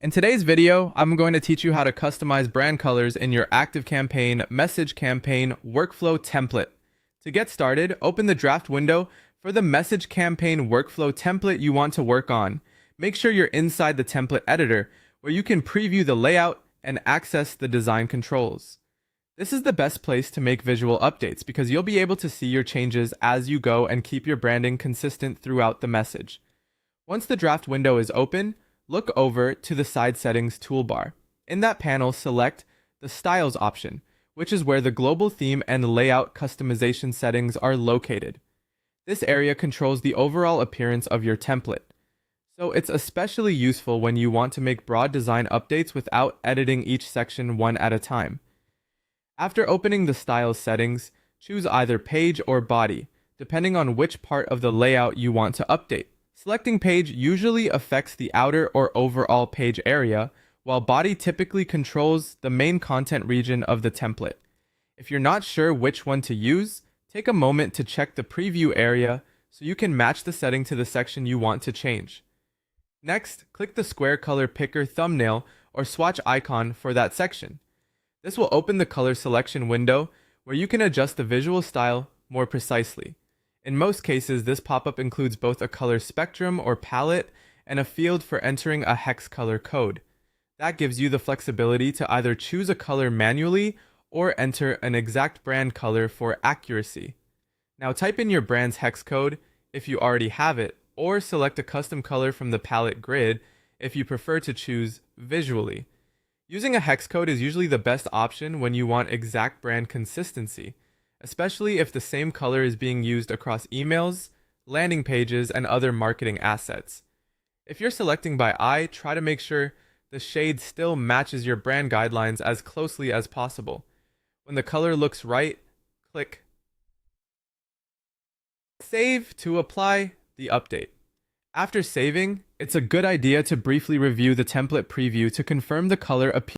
In today's video, I'm going to teach you how to customize brand colors in your ActiveCampaign message campaign workflow template. To get started, open the draft window for the message campaign workflow template you want to work on. Make sure you're inside the template editor, where you can preview the layout and access the design controls. This is the best place to make visual updates because you'll be able to see your changes as you go and keep your branding consistent throughout the message. Once the draft window is open, look over to the Side Settings toolbar. In that panel, select the Styles option, which is where the global theme and layout customization settings are located. This area controls the overall appearance of your template, so it's especially useful when you want to make broad design updates without editing each section one at a time. After opening the Styles settings, choose either page or body, depending on which part of the layout you want to update. Selecting page usually affects the outer or overall page area, while body typically controls the main content region of the template. If you're not sure which one to use, take a moment to check the preview area so you can match the setting to the section you want to change. Next, click the square color picker thumbnail or swatch icon for that section. This will open the color selection window where you can adjust the visual style more precisely. In most cases, this pop-up includes both a color spectrum or palette and a field for entering a hex color code. That gives you the flexibility to either choose a color manually or enter an exact brand color for accuracy. Now type in your brand's hex code if you already have it, or select a custom color from the palette grid if you prefer to choose visually. Using a hex code is usually the best option when you want exact brand consistency, especially if the same color is being used across emails, landing pages, and other marketing assets. If you're selecting by eye, try to make sure the shade still matches your brand guidelines as closely as possible. When the color looks right, click Save to apply the update. After saving, it's a good idea to briefly review the template preview to confirm the color appears